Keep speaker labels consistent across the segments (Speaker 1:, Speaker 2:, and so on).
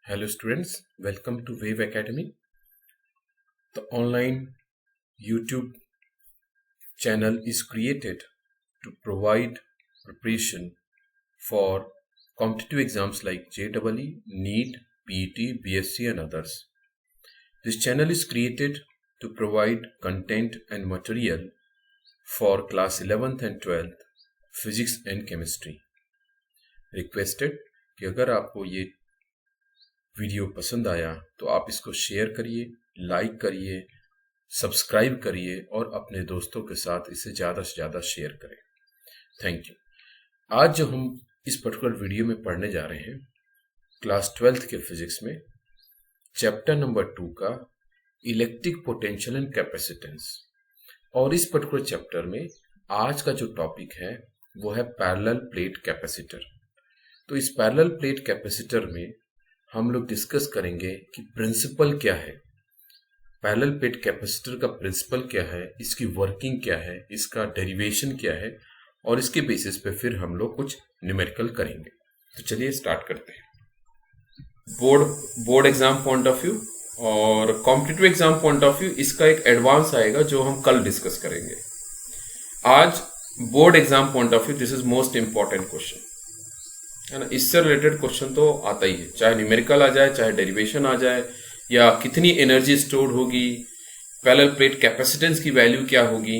Speaker 1: Hello students, welcome to Wave Academy. The online YouTube channel is created to provide preparation for competitive exams like JEE, NEET, PET, BSc and others. This channel is created to provide content and material for class 11th and 12th physics and chemistry. Requested कि अगर आपको ये video पसंद आया तो आप इसको share करिए, लाइक करिए, सब्सक्राइब करिए और अपने दोस्तों के साथ इसे ज़्यादा से ज़्यादा शेयर करें। Thank you. आज जो हम इस पर्टिकुलर वीडियो में पढ़ने जा रहे हैं क्लास 12th के फिजिक्स में चैप्टर नंबर 2 का इलेक्ट्रिक पोटेंशियल एंड कैपेसिटेंस। और इस पर्टिकुलर चैप्टर में आज का जो टॉपिक है वो है पैरेलल प्लेट कैपेसिटर। तो इस पैरेलल प्लेट कैपेसिटर में हम लोग डिस्कस करेंगे कि प्रिंसिपल क्या है, पैरेलल प्लेट कैपेसिटर का प्रिंसिपल क्या है, इसकी वर्किंग क्या है, इसका डेरिवेशन क्या है और इसके बेसिस पे फिर हम लोग कुछ न्यूमेरिकल करेंगे। तो चलिए स्टार्ट करते हैं। Board exam point of view और competitive exam point of view इसका एक एडवांस आएगा जो हम कल डिस्कस करेंगे। आज board exam point of view this is most important question है ना। इससे रिलेटेड क्वेश्चन तो आता ही है, चाहे न्यूमेरिकल आ जाए, चाहे डेरिवेशन आ जाए, या कितनी एनर्जी स्टोर होगी, पैरेलल प्लेट कैपेसिटेंस की वैल्यू क्या होगी।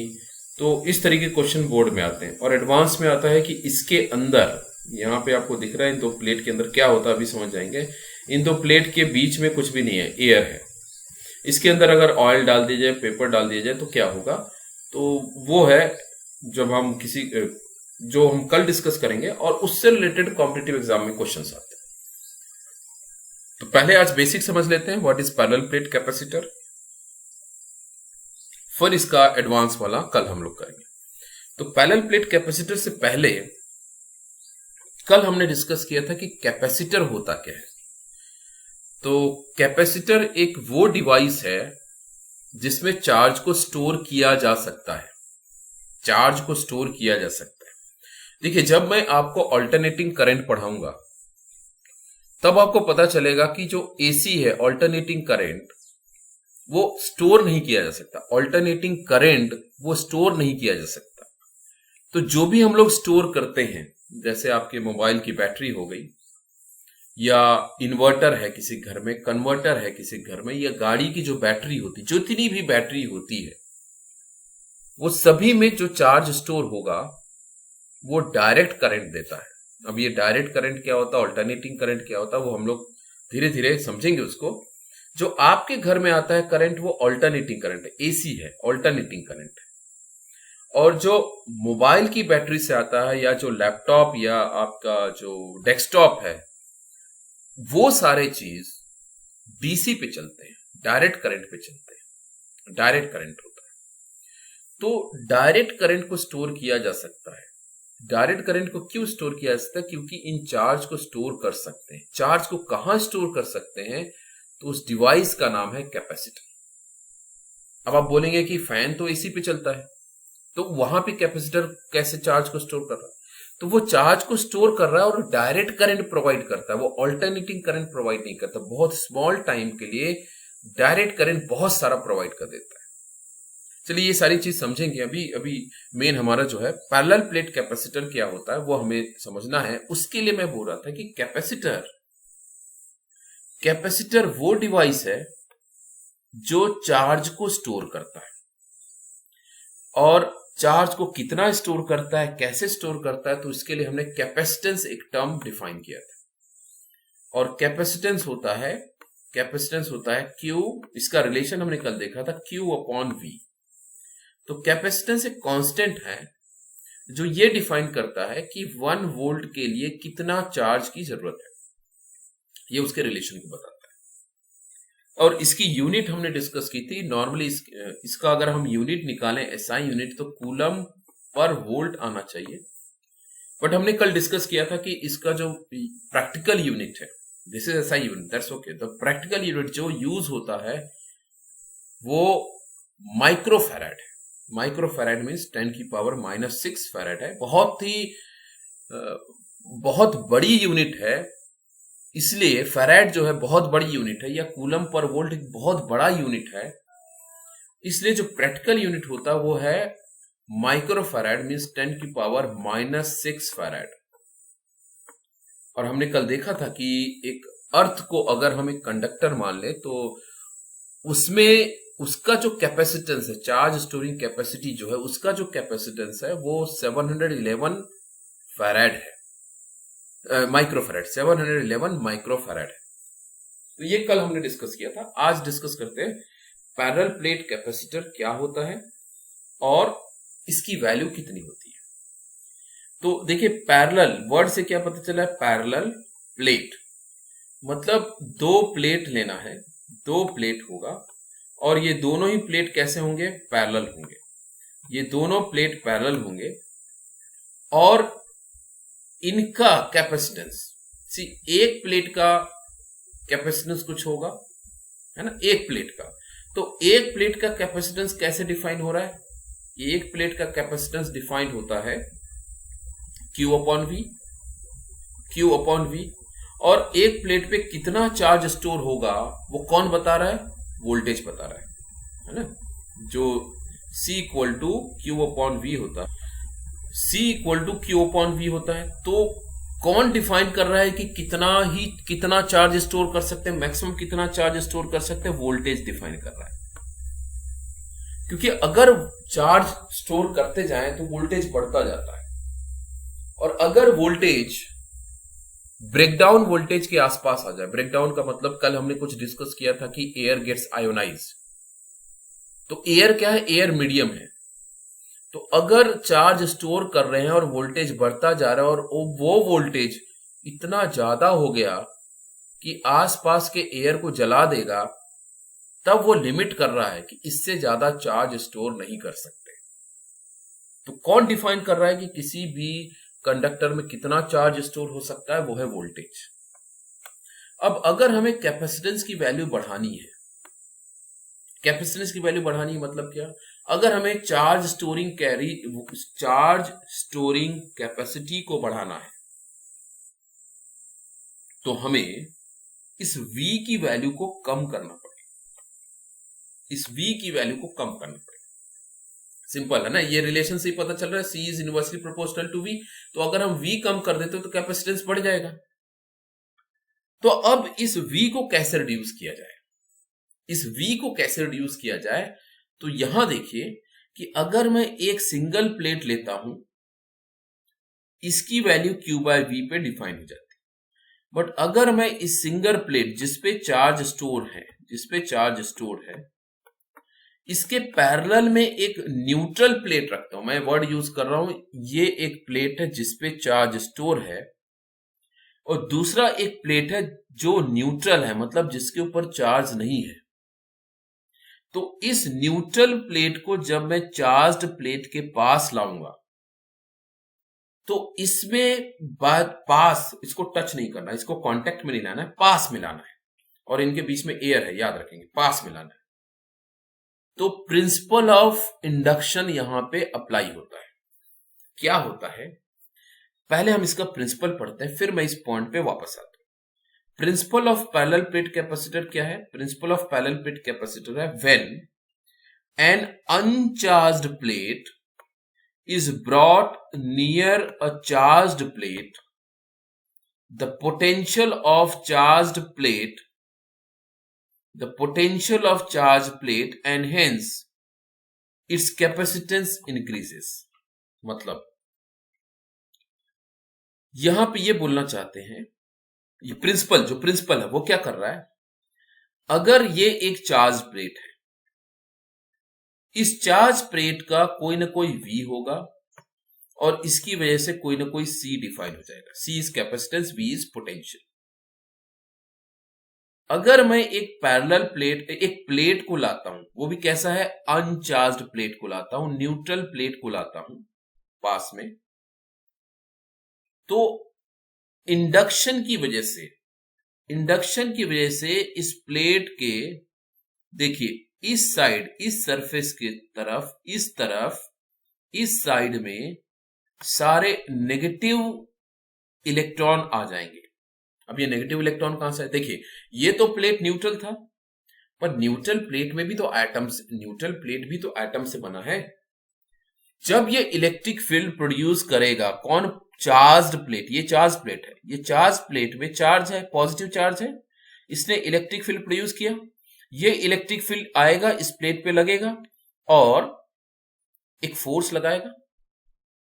Speaker 1: तो इस तरीके के क्वेश्चन बोर्ड में आते हैं। और एडवांस में आता है कि इसके अंदर, यहाँ पे आपको दिख रहा है इन दो प्लेट के अंदर क्या होता है, अभी समझ जाएंगे। इन दो प्लेट के बीच में कुछ भी नहीं है, एयर है। इसके अंदर अगर ऑयल डाल दिया जाए, पेपर डाल दिया जाए तो क्या होगा, तो वो है जब हम जो हम कल डिस्कस करेंगे और उससे रिलेटेड कॉम्पिटिटिव एग्जाम में क्वेश्चंस आते हैं। तो पहले आज बेसिक समझ लेते हैं what is parallel plate capacitor, फिर इसका एडवांस वाला कल हम लोग करेंगे। तो पैरेलल प्लेट कैपेसिटर से पहले कल हमने डिस्कस किया था कि कैपेसिटर होता क्या है। तो कैपेसिटर एक वो डिवाइस है जिसमें चार्ज को स्टोर किया जा सकता है, चार्ज को स्टोर किया जा सकता है। देखिए, जब मैं आपको अल्टरनेटिंग करंट पढ़ाऊंगा तब आपको पता चलेगा कि जो एसी है, अल्टरनेटिंग करंट, वो स्टोर नहीं किया जा सकता। अल्टरनेटिंग करंट वो स्टोर नहीं किया जा सकता। तो जो भी हम लोग स्टोर करते हैं, जैसे आपके मोबाइल की बैटरी हो गई, या इन्वर्टर है किसी घर में, कन्वर्टर है किसी घर में, या गाड़ी की जो बैटरी होती, जितनी भी बैटरी होती है, वो सभी में जो चार्ज स्टोर होगा वो डायरेक्ट करंट देता है। अब ये डायरेक्ट करंट क्या होता है, अल्टरनेटिंग करंट क्या होता है, वो हम लोग धीरे धीरे समझेंगे उसको। जो आपके घर में आता है करंट वो अल्टरनेटिंग करंट है, एसी है, अल्टरनेटिंग करंट है। और जो मोबाइल की बैटरी से आता है, या जो लैपटॉप या आपका जो डेस्कटॉप है, वो सारे चीज डीसी पे चलते हैं, डायरेक्ट करंट पे चलते हैं, डायरेक्ट करंट होता है। तो डायरेक्ट करंट को स्टोर किया जा सकता है। डायरेक्ट करंट को क्यों स्टोर किया जा सकता है, क्योंकि इन चार्ज को स्टोर कर सकते हैं। चार्ज को कहां स्टोर कर सकते हैं, तो उस डिवाइस का नाम है कैपेसिटर। अब आप बोलेंगे कि फैन तो एसी पे चलता है, तो वहां पे कैपेसिटर कैसे चार्ज को स्टोर कर रहा है। तो वो चार्ज को स्टोर कर रहा है और डायरेक्ट करंट प्रोवाइड करता है, वो अल्टरनेटिंग करंट प्रोवाइड नहीं करता। बहुत स्मॉल टाइम के लिए डायरेक्ट करंट बहुत सारा प्रोवाइड कर देता है। चलिए ये सारी चीज समझेंगे। अभी मेन हमारा जो है पैरेलल प्लेट कैपेसिटर क्या होता है वो हमें समझना है। उसके लिए मैं बोल रहा था कि कैपेसिटर वो डिवाइस है जो चार्ज को स्टोर करता है। और चार्ज को कितना स्टोर करता है, कैसे स्टोर करता है, तो इसके लिए हमने कैपेसिटेंस एक टर्म डिफाइन किया था। और कैपेसिटेंस होता है क्यू, इसका रिलेशन हमने कल देखा था, क्यू अपॉन वी। तो कैपेसिटेंस एक कांस्टेंट है जो ये डिफाइन करता है कि 1 वोल्ट के लिए कितना चार्ज की जरूरत है, ये उसके रिलेशन को बताता है। और इसकी यूनिट हमने डिस्कस की थी। नॉर्मली इसका अगर हम यूनिट निकालें, एसआई यूनिट, तो कूलम पर वोल्ट आना चाहिए। बट हमने कल डिस्कस किया था कि इसका जो प्रैक्टिकल यूनिट है, this is SI unit, that's okay. The practical unit जो यूज होता है वो माइक्रोफैराड है। माइक्रोफैराड मीन्स 10⁻⁻⁶ फैराड है। बहुत बड़ी यूनिट है इसलिए फैराड जो है बहुत बड़ी यूनिट है, या कूलम पर वोल्ट एक बहुत बड़ा यूनिट है। इसलिए जो प्रैक्टिकल यूनिट होता है वो है माइक्रो फैराड, मीन्स 10⁻⁻⁶ फैराड। और हमने कल देखा था कि एक अर्थ को अगर हम एक कंडक्टर मान ले तो उसमें उसका जो कैपेसिटेंस है, चार्ज स्टोरिंग कैपेसिटी जो है, उसका जो कैपेसिटेंस है वो 711 फैराड है, माइक्रो फैराड, 711 माइक्रो फैराड है। तो ये कल हमने डिस्कस किया था। आज डिस्कस करते हैं पैरेलल प्लेट कैपेसिटर क्या होता है और इसकी वैल्यू कितनी होती है। तो देखिए, पैरेलल वर्ड से क्या पता चला है? पैरेलल प्लेट मतलब दो प्लेट लेना है, दो प्लेट होगा और ये दोनों ही प्लेट कैसे होंगे? पैरेलल होंगे। ये दोनों प्लेट पैरेलल होंगे और इनका कैपेसिटेंस, एक प्लेट का कैपेसिटेंस कुछ होगा, है ना, एक प्लेट का। तो एक प्लेट का कैपेसिटेंस कैसे डिफाइन हो रहा है? एक प्लेट का कैपेसिटेंस डिफाइन होता है Q upon V, Q upon V। और एक प्लेट पे कितना चार्ज स्टोर होगा वो कौन बता रहा है? वोल्टेज बता रहा है ना, जो C equal to Q upon V होता है। C equal to Q upon V होता है। तो कौन डिफाइन कर रहा है कि कितना चार्ज स्टोर कर सकते हैं, मैक्सिमम कितना चार्ज स्टोर कर सकते हैं? वोल्टेज डिफाइन कर रहा है। क्योंकि अगर चार्ज स्टोर करते जाएं तो वोल्टेज बढ़ता जाता है, और अगर वोल्टेज ब्रेकडाउन वोल्टेज के आसपास आ जाए, ब्रेकडाउन का मतलब कल हमने कुछ डिस्कस किया था कि एयर गेट्स आयोनाइज। तो एयर क्या है? एयर मीडियम है। तो अगर चार्ज स्टोर कर रहे हैं और वोल्टेज बढ़ता जा रहा है और वो वोल्टेज इतना ज्यादा हो गया कि आसपास के एयर को जला देगा, तब वो लिमिट कर रहा है कि इससे ज्यादा चार्ज स्टोर नहीं कर सकते। तो कौन डिफाइन कर रहा है कि किसी भी कंडक्टर में कितना चार्ज स्टोर हो सकता है? वो है वोल्टेज। अब अगर हमें कैपेसिटेंस की वैल्यू बढ़ानी है, कैपेसिटेंस की वैल्यू बढ़ानी है मतलब क्या? अगर हमें चार्ज स्टोरिंग कैपेसिटी को बढ़ाना है तो हमें इस V की वैल्यू को कम करना पड़ेगा। इस V की वैल्यू को कम करना पड़ेगा। सिंपल है ना, ये रिलेशन से ही पता चल रहा है, C is inversely proportional to V। तो अगर हम V कम कर देते तो कैपेसिटेंस बढ़ जाएगा। तो अब इस V को कैसे रिड्यूस किया जाए? इस V को कैसे रिड्यूस किया जाए? तो यहां देखिए कि अगर मैं एक सिंगल प्लेट लेता हूं, इसकी वैल्यू Q बाय V पे डिफाइन हो जाती है। बट अगर मैं इस सिंगल प्लेट जिसपे चार्ज स्टोर है, इसके पैरेलल में एक न्यूट्रल प्लेट रखता हूं, मैं वर्ड यूज कर रहा हूं, ये एक प्लेट है जिसपे चार्ज स्टोर है और दूसरा एक प्लेट है जो न्यूट्रल है, मतलब जिसके ऊपर चार्ज नहीं है। तो इस न्यूट्रल प्लेट को जब मैं चार्ज्ड प्लेट के पास लाऊंगा तो इसमें पास, इसको टच नहीं करना, इसको कांटेक्ट में नहीं लाना है, पास मिलाना है। और इनके बीच में एयर है, याद रखेंगे, पास मिलाना है। तो प्रिंसिपल ऑफ इंडक्शन यहां पे अप्लाई होता है। क्या होता है? पहले हम इसका प्रिंसिपल पढ़ते हैं, फिर मैं इस पॉइंट पे वापस आता हूं। Principle of parallel plate capacitor क्या है? Principle of parallel plate capacitor है when an uncharged plate is brought near a charged plate, the potential of charged plate and hence its capacitance increases। मतलब यहां पे ये बोलना चाहते हैं, ये प्रिंसिपल है वो क्या कर रहा है? अगर ये एक चार्ज प्लेट है, इस चार्ज प्लेट का कोई ना कोई V होगा और इसकी वजह से कोई ना कोई C डिफाइन हो जाएगा। C is capacitance, V is potential. अगर मैं एक पैरेलल प्लेट, एक प्लेट को लाता हूं, वो भी कैसा है? अनचार्ज्ड प्लेट को लाता हूं, न्यूट्रल प्लेट को लाता हूं पास में, तो इंडक्शन की वजह से इस प्लेट के, देखिए, इस साइड, इस सरफेस की तरफ, इस साइड में सारे नेगेटिव इलेक्ट्रॉन आ जाएंगे अब ये नेगेटिव इलेक्ट्रॉन कहां से है? देखिए ये तो प्लेट न्यूट्रल था, पर न्यूट्रल प्लेट में भी तो एटम्स, न्यूट्रल प्लेट भी तो एटम से बना है। जब ये इलेक्ट्रिक फील्ड प्रोड्यूस करेगा, कौन? चार्ज्ड प्लेट, ये चार्ज प्लेट है, ये चार्ज प्लेट में चार्ज है, पॉजिटिव चार्ज है, इसने इलेक्ट्रिक फील्ड प्रोड्यूस किया, ये इलेक्ट्रिक फील्ड आएगा इस प्लेट पे लगेगा और एक फोर्स लगाएगा,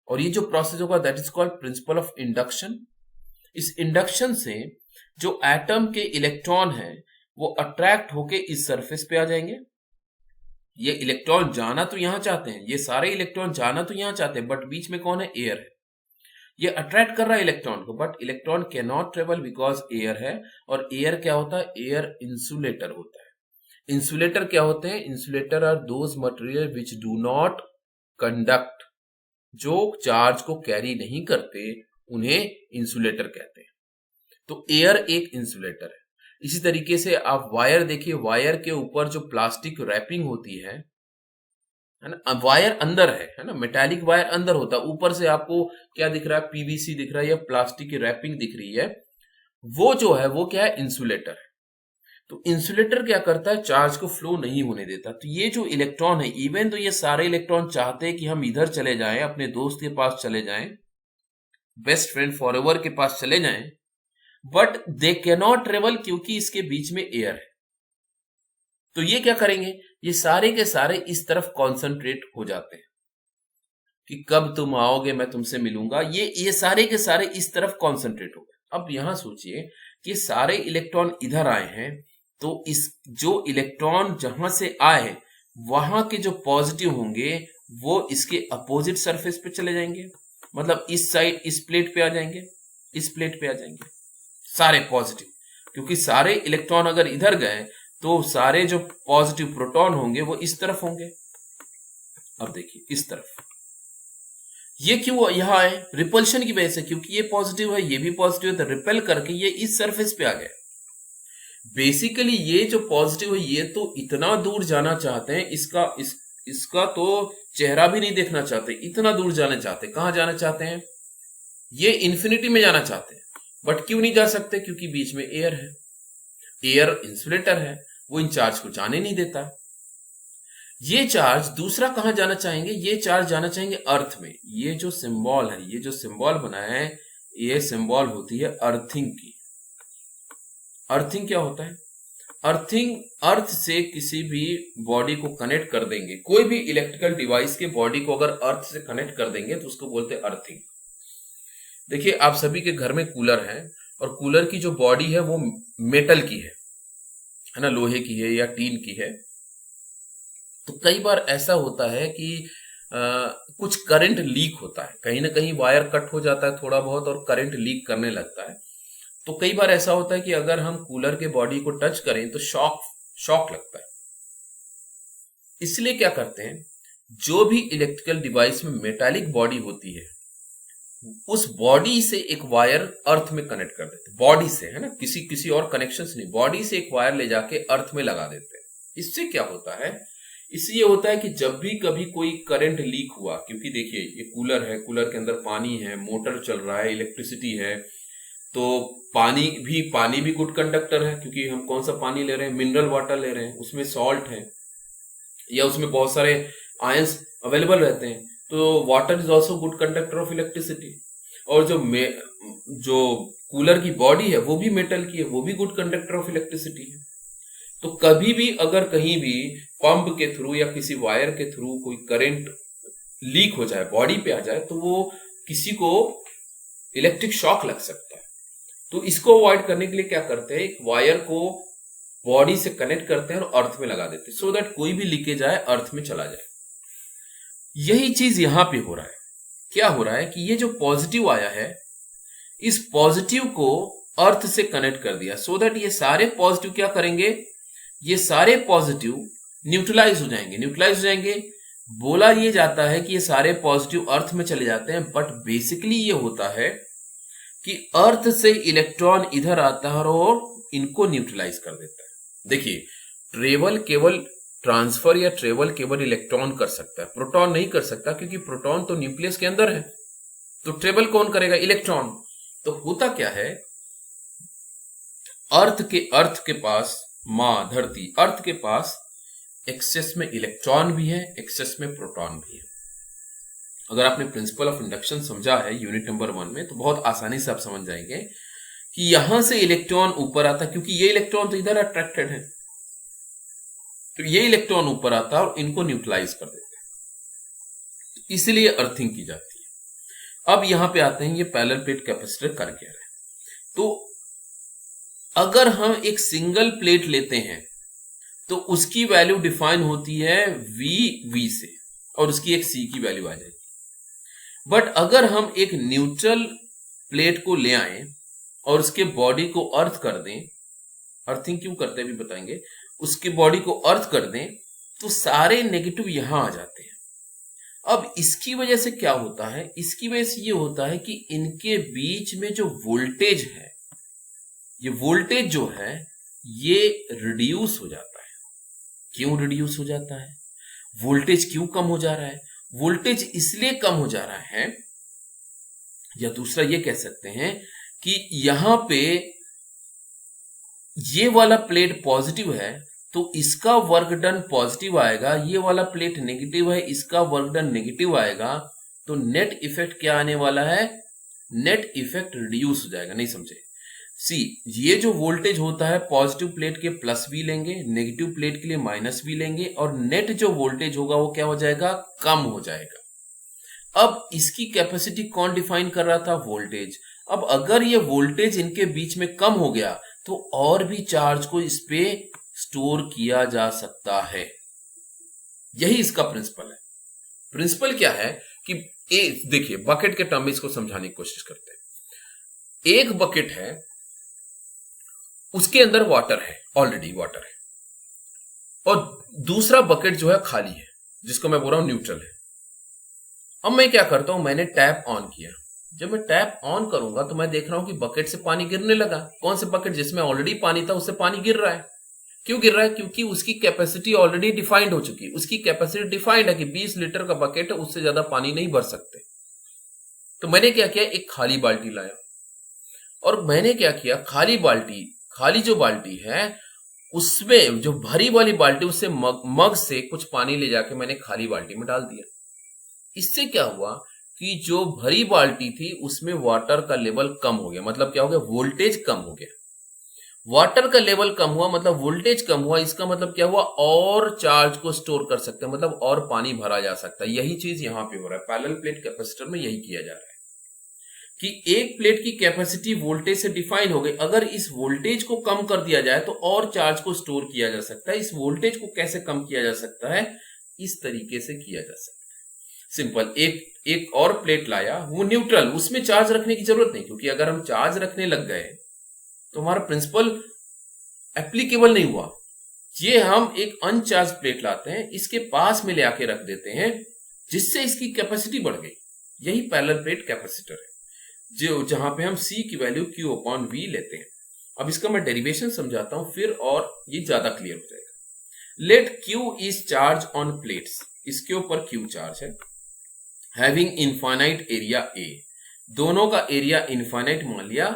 Speaker 1: और ये जो प्रोसेस होगा that is called principle of induction. इस इंडक्शन से जो एटम के इलेक्ट्रॉन है वो अट्रैक्ट होके इस सरफेस पे आ जाएंगे। ये इलेक्ट्रॉन जाना तो यहां चाहते हैं, ये सारे इलेक्ट्रॉन जाना तो यहां चाहते हैं, बट बीच में कौन है? एयर है। ये अट्रैक्ट कर रहा है इलेक्ट्रॉन को, but electron can not travel because air है। और एयर क्या होता है? एयर इंसुलेटर होता है। इंसुलेटर क्या होते हैं? Insulator are those material which do not conduct, जो चार्ज को कैरी नहीं करते, उन्हें इंसुलेटर कहते हैं। तो एयर एक इंसुलेटर है। इसी तरीके से आप वायर देखिए, वायर के ऊपर जो प्लास्टिक रैपिंग होती है ना, वायर अंदर है ना, मेटालिक वायर अंदर होता है, ऊपर से आपको क्या दिख रहा है? पीवीसी दिख रहा है या प्लास्टिक की रैपिंग दिख रही है, वो जो है वो क्या है? इंसुलेटर है। तो इंसुलेटर क्या करता है? चार्ज को फ्लो नहीं होने देता। तो ये जो इलेक्ट्रॉन है, इवन तो ये सारे इलेक्ट्रॉन चाहते हैं कि हम इधर चले जाएं, अपने दोस्त के पास चले जाएं, बेस्ट फ्रेंड फॉरएवर के पास चले जाएं, but they can not travel क्योंकि इसके बीच में एयर है। तो ये क्या करेंगे? ये सारे के सारे इस तरफ कॉन्सेंट्रेट हो जाते हैं कि कब तुम आओगे, मैं तुमसे मिलूंगा। ये सारे के सारे इस तरफ कॉन्सेंट्रेट हो गए। अब यहां सोचिए कि सारे इलेक्ट्रॉन इधर आए हैं, तो इस जो इलेक्ट्रॉन जहां से आए वहां के जो पॉजिटिव होंगे वो इसके अपोजिट सरफेस पे चले जाएंगे, मतलब इस साइड इस प्लेट पे आ जाएंगे, इस प्लेट पे आ जाएंगे सारे पॉजिटिव, क्योंकि सारे इलेक्ट्रॉन अगर इधर गए तो सारे जो पॉजिटिव प्रोटॉन होंगे वो इस तरफ होंगे। अब देखिए इस तरफ, ये क्यों यहां आए? रिपल्शन की वजह से, क्योंकि ये पॉजिटिव है ये भी पॉजिटिव है, तो रिपेल करके ये इस सरफेस पे आ गए। बेसिकली ये जो पॉजिटिव है ये तो इतना दूर जाना चाहते हैं, इसका तो चेहरा भी नहीं देखना चाहते, इतना दूर जाना चाहते। कहां जाना चाहते हैं? ये इंफिनिटी में जाना चाहते हैं, बट क्यों नहीं जा सकते? क्योंकि बीच में एयर है, एयर इंसुलेटर है, वो इन चार्ज को जाने नहीं देता। ये चार्ज दूसरा कहां जाना चाहेंगे? ये चार्ज जाना चाहेंगे अर्थ में। ये जो सिंबल है, ये जो सिंबल बनाया है, ये सिंबल होती है अर्थिंग की। अर्थिंग क्या होता है? अर्थिंग, अर्थ से किसी भी बॉडी को कनेक्ट कर देंगे, कोई भी इलेक्ट्रिकल डिवाइस के बॉडी को अगर अर्थ से कनेक्ट कर देंगे तो उसको बोलते हैं अर्थिंग। देखिए आप सभी के घर में कूलर है, और कूलर की जो बॉडी है वो मेटल की है ना, लोहे की है या टीन की है। तो कई बार ऐसा होता है कि कुछ करंट लीक होता है, कहीं ना कहीं वायर कट हो जाता है थोड़ा बहुत और करंट लीक करने लगता है। तो कई बार ऐसा होता है कि अगर हम कूलर के बॉडी को टच करें तो शॉक लगता है। इसलिए क्या करते हैं, जो भी इलेक्ट्रिकल डिवाइस में मेटालिक बॉडी होती है उस बॉडी से एक वायर अर्थ में कनेक्ट कर देते हैं, बॉडी से, है ना, किसी और कनेक्शन से नहीं, बॉडी से एक वायर ले जाके अर्थ में लगा देते हैं। इससे क्या होता है? इससे ये होता है कि जब भी कभी कोई करंट लीक हुआ, क्योंकि देखिए ये कूलर है, कूलर के अंदर पानी है, मोटर चल रहा है, इलेक्ट्रिसिटी है, तो पानी भी गुड कंडक्टर है, क्योंकि हम कौन सा पानी ले रहे हैं? मिनरल वाटर ले रहे हैं, उसमें सॉल्ट है या उसमें बहुत सारे आयंस अवेलेबल रहते हैं, तो water is also good conductor of electricity. और जो कूलर की बॉडी है वो भी मेटल की है, वो भी गुड कंडक्टर ऑफ इलेक्ट्रिसिटी है। तो कभी भी अगर कहीं भी पंप के थ्रू या किसी वायर के थ्रू कोई करंट लीक हो जाए, बॉडी पे आ जाए, तो वो किसी को इलेक्ट्रिक शॉक लग सकता है। तो इसको अवॉइड करने के लिए क्या करते हैं, एक वायर को बॉडी से कनेक्ट करते हैं और अर्थ में लगा देते हैं, सो दैट कोई भी लीकेज आए अर्थ में चला जाए। यही चीज यहां पे हो रहा है। क्या हो रहा है कि ये जो पॉजिटिव आया है, इस पॉजिटिव को अर्थ से कनेक्ट कर दिया, सो दैट ये सारे पॉजिटिव क्या करेंगे, ये सारे पॉजिटिव न्यूट्रलाइज हो जाएंगे। बोला ये जाता है कि ये सारे पॉजिटिव अर्थ में चले जाते हैं, बट बेसिकली ये होता है कि अर्थ से इलेक्ट्रॉन इधर आता है और इनको न्यूट्रलाइज कर देता है। देखिए ट्रांसफर या ट्रेवल केवल इलेक्ट्रॉन कर सकता है, प्रोटॉन नहीं कर सकता, क्योंकि प्रोटॉन तो न्यूक्लियस के अंदर है। तो ट्रेवल कौन करेगा? इलेक्ट्रॉन। तो होता क्या है, अर्थ के पास, माँ धरती, अर्थ के पास एक्सेस में इलेक्ट्रॉन भी है, एक्सेस में प्रोटॉन भी है। अगर आपने प्रिंसिपल ऑफ इंडक्शन समझा है यूनिट नंबर 1 में, तो बहुत आसानी से आप समझ जाएंगे कि यहां से इलेक्ट्रॉन ऊपर आता, क्योंकि ये इलेक्ट्रॉन तो इधर अट्रैक्टेड है, तो ये इलेक्ट्रॉन ऊपर आता है और इनको न्यूट्रलाइज कर देते हैं, इसलिए अर्थिंग की जाती है। अब यहां पे आते हैं, ये पैरेलल प्लेट कैपेसिटर कर क्या रहा है। तो अगर हम एक सिंगल प्लेट लेते हैं तो उसकी वैल्यू डिफाइन होती है वी से, और उसकी एक सी की वैल्यू आ जाएगी। बट अगर हम एक न्यूट्रल प्लेट को ले आए और उसके बॉडी को अर्थ कर दें, अर्थिंग क्यों करते हैं भी बताएंगे, उसके बॉडी को अर्थ कर दें तो सारे नेगेटिव यहां आ जाते हैं। अब इसकी वजह से क्या होता है, इसकी वजह से ये होता है कि इनके बीच में जो वोल्टेज है, ये वोल्टेज जो है ये रिड्यूस हो जाता है। क्यों रिड्यूस हो जाता है, वोल्टेज क्यों कम हो जा रहा है? वोल्टेज इसलिए कम हो जा रहा है, या दूसरा ये कह सकते हैं कि यहां पे ये वाला प्लेट पॉजिटिव है तो इसका वर्क डन पॉजिटिव आएगा, ये वाला प्लेट नेगेटिव है, इसका वर्क डन नेगेटिव आएगा, तो नेट इफेक्ट क्या आने वाला है, नेट इफेक्ट रिड्यूस हो जाएगा। नहीं समझे? सी, ये जो वोल्टेज होता है पॉजिटिव प्लेट के प्लस भी लेंगे, नेगेटिव प्लेट के लिए माइनस भी लेंगे, और नेट जो वोल्टेज होगा वो क्या हो जाएगा, कम हो जाएगा। अब इसकी कैपेसिटी कौन डिफाइन कर रहा था, वोल्टेज। अब अगर ये वोल्टेज इनके बीच में कम हो गया तो और भी चार्ज को इस पे स्टोर किया जा सकता है। यही इसका प्रिंसिपल है। प्रिंसिपल क्या है कि देखिए बकेट के टर्म में इसको समझाने की कोशिश करते हैं। एक बकेट है, उसके अंदर वाटर है, ऑलरेडी वाटर है, और दूसरा बकेट जो है खाली है, जिसको मैं बोल रहा हूं न्यूट्रल है। अब मैं क्या करता हूं, मैंने टैप ऑन किया। जब मैं टैप ऑन करूंगा तो मैं देख रहा हूं कि बकेट से पानी गिरने लगा। कौन से बकेट, जिसमें ऑलरेडी पानी था उससे पानी गिर रहा है। क्यों गिर रहा है, क्योंकि उसकी कैपेसिटी ऑलरेडी डिफाइंड हो चुकी है। उसकी कैपेसिटी डिफाइंड है कि 20 लीटर का बकेट है, उससे ज्यादा पानी नहीं भर सकते। तो मैंने क्या किया, एक खाली बाल्टी लाया, और मैंने क्या किया, खाली जो बाल्टी है उसमें जो भरी वाली बाल्टी, उससे मग से कुछ पानी ले जाके मैंने खाली बाल्टी में डाल दिया। इससे क्या हुआ कि जो भरी बाल्टी थी उसमें वाटर का लेवल कम हो गया। मतलब क्या हो गया, वोल्टेज कम हो गया। वाटर का लेवल कम हुआ मतलब वोल्टेज कम हुआ। इसका मतलब क्या हुआ, और चार्ज को स्टोर कर सकते हैं, मतलब और पानी भरा जा सकता है। यही चीज यहां पे हो रहा है पैरेलल प्लेट कैपेसिटर में, यही किया जा रहा है कि एक प्लेट की कैपेसिटी वोल्टेज से डिफाइन हो गई। अगर इस वोल्टेज को कम कर दिया जाए तो और चार्ज को स्टोर किया जा सकता है। इस वोल्टेज को कैसे कम किया जा सकता है, इस तरीके से किया जा सकता है। सिंपल, एक और प्लेट लाया, वो न्यूट्रल, उसमें चार्ज रखने की जरूरत नहीं, क्योंकि अगर हम चार्ज रखने लग गए तो हमारा प्रिंसिपल एप्लीकेबल नहीं हुआ। ये हम एक अनचार्ज प्लेट लाते हैं, इसके पास में ले आके रख देते हैं, जिससे इसकी कैपेसिटी बढ़ गई। यही पैरेलल प्लेट कैपेसिटर है, जो जहां पे हम C की वैल्यू Q/V लेते हैं। अब इसका मैं डेरिवेशन समझाता हूं फिर, और ये ज्यादा क्लियर हो जाएगा। Let Q is charge on plates, इसके ऊपर Q चार्ज है, हैविंग इनफाइनाइट एरिया A, दोनों का एरिया इनफाइनाइट मान लिया,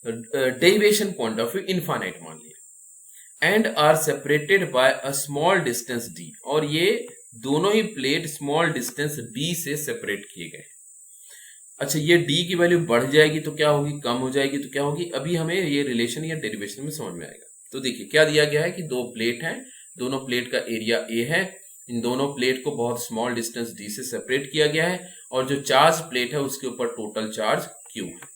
Speaker 1: derivation point of view infinite मान लिया, and are separated by a small distance D, और ये दोनों ही प्लेट स्मॉल डिस्टेंस D से सेपरेट किए गए। अच्छा, ये D की वैल्यू बढ़ जाएगी तो क्या होगी, कम हो जाएगी तो क्या होगी, अभी हमें ये रिलेशन या डेरिवेशन में समझ में आएगा। तो देखिए क्या दिया गया है कि दो प्लेट हैं, दोनों प्लेट का एरिया A है, इन दोनों प्लेट को बहुत स्मॉल डिस्टेंस D से सेपरेट किया गया है, और जो चार्ज प्लेट है उसके ऊपर टोटल चार्ज Q है।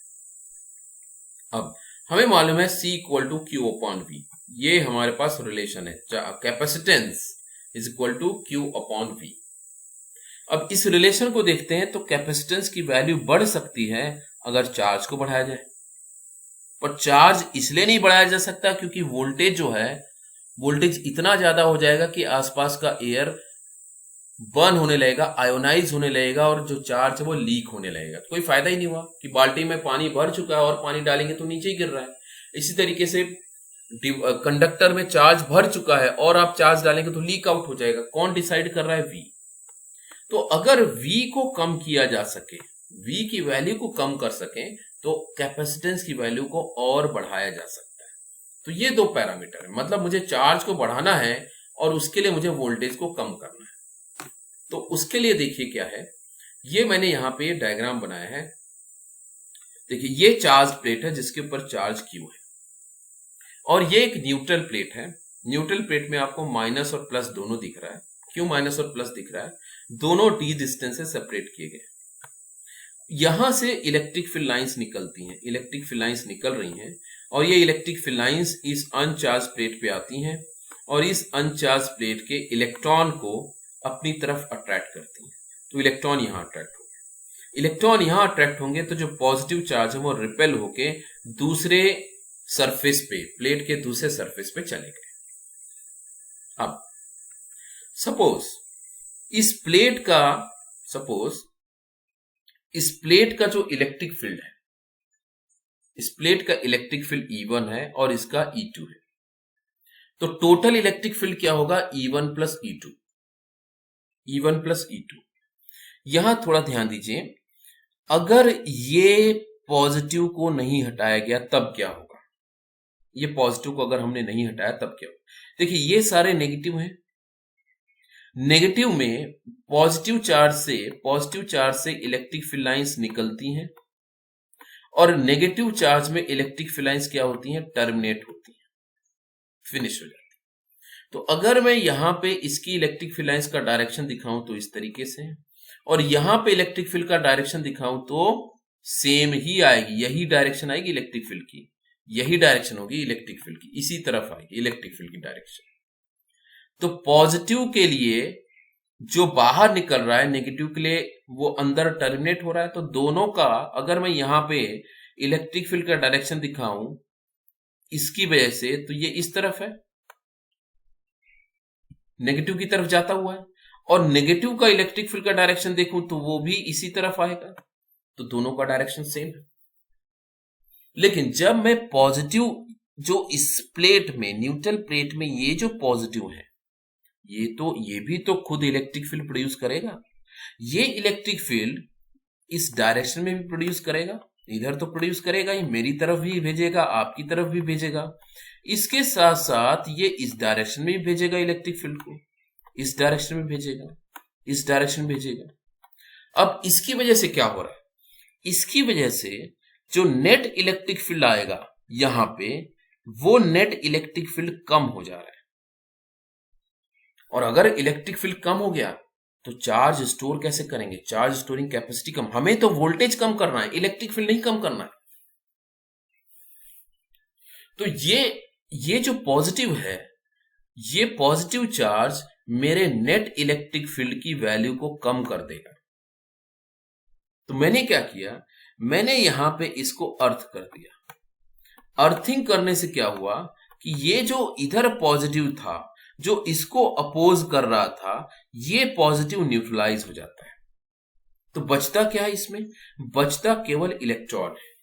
Speaker 1: अब हमें मालूम है C = Q/V, ये हमारे पास रिलेशन है, capacitance is equal to Q/V। अब इस रिलेशन को देखते हैं तो कैपेसिटेंस की वैल्यू बढ़ सकती है अगर चार्ज को बढ़ाया जाए, पर चार्ज इसलिए नहीं बढ़ाया जा सकता क्योंकि वोल्टेज जो है, वोल्टेज इतना ज्यादा हो जाएगा कि आसपास का एयर बर्न होने लगेगा, आयोनाइज होने लगेगा, और जो चार्ज है वो लीक होने लगेगा। तो कोई फायदा ही नहीं हुआ कि बाल्टी में पानी भर चुका है और पानी डालेंगे तो नीचे ही गिर रहा है। इसी तरीके से कंडक्टर में चार्ज भर चुका है और आप चार्ज डालेंगे तो लीक आउट हो जाएगा। कौन डिसाइड कर रहा है, V। तो अगर V को कम किया जा सके, V की वैल्यू को कम कर सके, तो कैपेसिटेंस की वैल्यू को और बढ़ाया जा सकता है। तो ये दो पैरामीटर है, मतलब मुझे चार्ज को बढ़ाना है और उसके लिए मुझे वोल्टेज को कम करना है। तो उसके लिए देखिए क्या है, ये मैंने यहाँ पे डायग्राम बनाया है। देखिए ये चार्ज प्लेट है जिसके ऊपर चार्ज Q है, और ये एक न्यूट्रल प्लेट है। न्यूट्रल प्लेट में आपको माइनस और प्लस दोनों दिख रहा है। क्यों माइनस और प्लस दिख रहा है? दोनों d डिस्टेंस से सेपरेट किए गए। यहां से इलेक्ट्रिक फील्ड लाइंस निकलती हैं, इलेक्ट्रिक फील्ड लाइंस निकल रही हैं, और ये इलेक्ट्रिक फील्ड लाइंस इस अनचार्ज प्लेट पे आती हैं और इस अनचार्ज प्लेट के इलेक्ट्रॉन को अपनी तरफ अट्रैक्ट करती हैं। तो इलेक्ट्रॉन यहां अट्रैक्ट होंगे, इलेक्ट्रॉन यहां अट्रैक्ट होंगे, तो जो पॉजिटिव चार्ज है वो रिपेल होके दूसरे सरफेस पे, प्लेट के दूसरे सरफेस पे चले गए। अब सपोज इस प्लेट का जो इलेक्ट्रिक फील्ड है, इस प्लेट का इलेक्ट्रिक फील्ड E1 है और इसका E2 है, तो टोटल इलेक्ट्रिक फील्ड क्या होगा? E1 plus E2, E1 plus E2। यहां थोड़ा ध्यान दीजिए, अगर ये पॉजिटिव को नहीं हटाया गया तब क्या होगा? ये पॉजिटिव को अगर हमने नहीं हटाया तब क्या होगा? देखिए ये सारे नेगेटिव हैं, नेगेटिव में पॉजिटिव चार्ज से इलेक्ट्रिक फील्ड लाइंस निकलती हैं, और नेगेटिव चार्ज में इलेक्ट्रिक फील्ड लाइंस क्या होती हैं? टर्मिनेट होती हैं, फिनिश हो जाती है। तो अगर मैं यहां पे इसकी इलेक्ट्रिक फील्ड लाइंस का डायरेक्शन दिखाऊं तो इस तरीके से है, और यहां पे इलेक्ट्रिक फील्ड का डायरेक्शन दिखाऊं तो सेम ही आएगी, यही डायरेक्शन आएगी इलेक्ट्रिक फील्ड की, यही डायरेक्शन होगी इलेक्ट्रिक फील्ड की, इसी तरफ आएगी इलेक्ट्रिक फील्ड की डायरेक्शन। तो पॉजिटिव के लिए जो बाहर निकल रहा है, नेगेटिव के लिए वो अंदर टर्मिनेट हो रहा है। तो दोनों का अगर मैं यहां पे इलेक्ट्रिक फील्ड का डायरेक्शन दिखाऊं इसकी वजह से, तो ये इस तरफ है, नेगेटिव की तरफ जाता हुआ है, और नेगेटिव का इलेक्ट्रिक फील्ड का डायरेक्शन देखूं तो वो भी इसी तरफ आएगा, तो दोनों का डायरेक्शन सेम है। लेकिन जब मैं पॉजिटिव, जो इस प्लेट में, न्यूट्रल प्लेट में ये जो पॉजिटिव है, ये भी तो खुद इलेक्ट्रिक फील्ड प्रोड्यूस करेगा, ये इलेक्ट्रिक फील्ड इस डायरेक्शन में भी प्रोड्यूस करेगा, इधर तो प्रोड्यूस करेगा ही, मेरी तरफ भी भेजेगा, आपकी तरफ भी भेजेगा, इसके साथ साथ ये इस डायरेक्शन में भी भेजेगा इलेक्ट्रिक फील्ड को, इस डायरेक्शन में भेजेगा, इस डायरेक्शन में भेजेगा। अब इसकी वजह से क्या हो रहा है? इसकी वजह से जो नेट इलेक्ट्रिक फील्ड आएगा यहां पे, वो नेट इलेक्ट्रिक फील्ड कम हो जा रहा है, और अगर इलेक्ट्रिक फील्ड कम हो गया तो चार्ज स्टोर कैसे करेंगे? चार्ज स्टोरिंग कैपेसिटी कम, हमें तो वोल्टेज कम करना है, इलेक्ट्रिक फील्ड नहीं कम करना है। तो ये जो पॉजिटिव है, ये पॉजिटिव चार्ज मेरे नेट इलेक्ट्रिक फील्ड की वैल्यू को कम कर देगा। तो मैंने क्या किया, मैंने यहां पे इसको अर्थ कर दिया। अर्थिंग करने से क्या हुआ कि ये जो इधर पॉजिटिव था, जो इसको अपोज कर रहा था, ये पॉजिटिव न्यूट्रलाइज हो जाता है। तो बचता क्या है इसमें? बचता केवल इलेक्ट्रॉन है।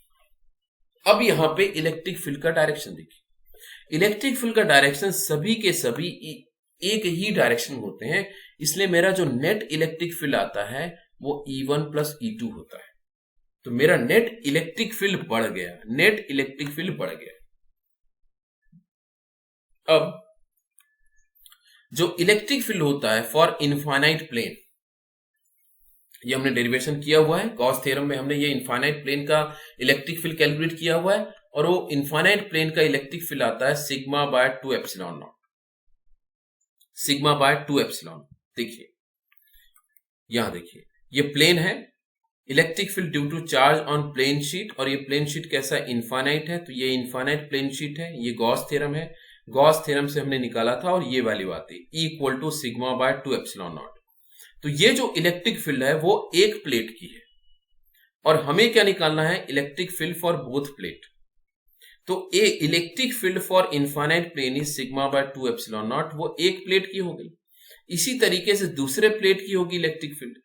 Speaker 1: अब यहां पे इलेक्ट्रिक फील्ड का डायरेक्शन देखिए, इलेक्ट्रिक फील्ड का डायरेक्शन सभी के सभी एक ही डायरेक्शन होते हैं, इसलिए मेरा जो नेट इलेक्ट्रिक फील्ड आता है वो E1 प्लस E2 होता है। तो मेरा नेट इलेक्ट्रिक फील्ड बढ़ गया, नेट इलेक्ट्रिक फील्ड बढ़ गया। अब जो इलेक्ट्रिक फील्ड होता है फॉर इनफाइनाइट प्लेन, ये हमने डेरिवेशन किया हुआ है, गॉस थ्योरम में हमने ये इनफाइनाइट प्लेन का इलेक्ट्रिक फील्ड कैलकुलेट किया हुआ है, और वो इनफाइनाइट प्लेन का इलेक्ट्रिक फील्ड आता है sigma by 2 epsilon naught, sigma by 2 epsilon. देखिए यहां देखिए, ये प्लेन है, electric field due to charge on plane sheet, और ये प्लेन शीट कैसा है? इनफाइनाइट है, तो ये इनफाइनाइट प्लेन शीट है, ये गॉस थ्योरम है, गॉस थ्योरम से हमने निकाला था, और ये वैल्यू आती है E = sigma by 2 epsilon not. तो ये जो इलेक्ट्रिक फील्ड है वो एक प्लेट की है, और हमें क्या निकालना है? Electric field for both plate. तो a electric field for infinite plane is sigma by 2 epsilon naught, वो एक प्लेट की हो गई। इसी तरीके से दूसरे प्लेट की होगी इलेक्ट्रिक फील्ड,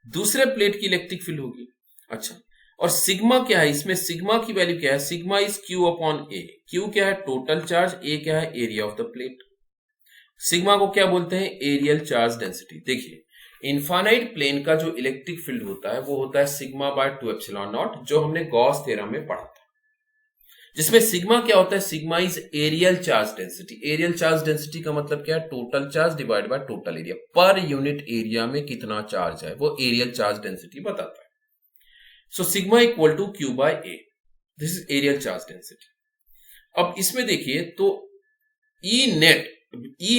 Speaker 1: दूसरे प्लेट की इलेक्ट्रिक फील्ड होगी। अच्छा, और सिग्मा क्या है इसमें? सिग्मा की वैल्यू क्या है? Sigma is Q/A। क्यू क्या है? टोटल चार्ज, ए क्या है? Area of the plate. Sigma को क्या बोलते हैं? Aerial charge density. देखिए इनफाइनाइट प्लेन का जो इलेक्ट्रिक फील्ड होता है वो होता है सिग्मा बाय 2 एप्सिलॉन नॉट, जो हमने गॉस थ्योरम में पढ़ा था। जिसमें सिग्मा क्या होता है, sigma is areal charge density. Aerial charge density का मतलब क्या है, total charge divide by total area, per unit area में कितना चार्ज है वो एरियल चार्ज डेंसिटी बताता है। So sigma equal to Q by A, this is areal charge density. अब इसमें देखिए तो ई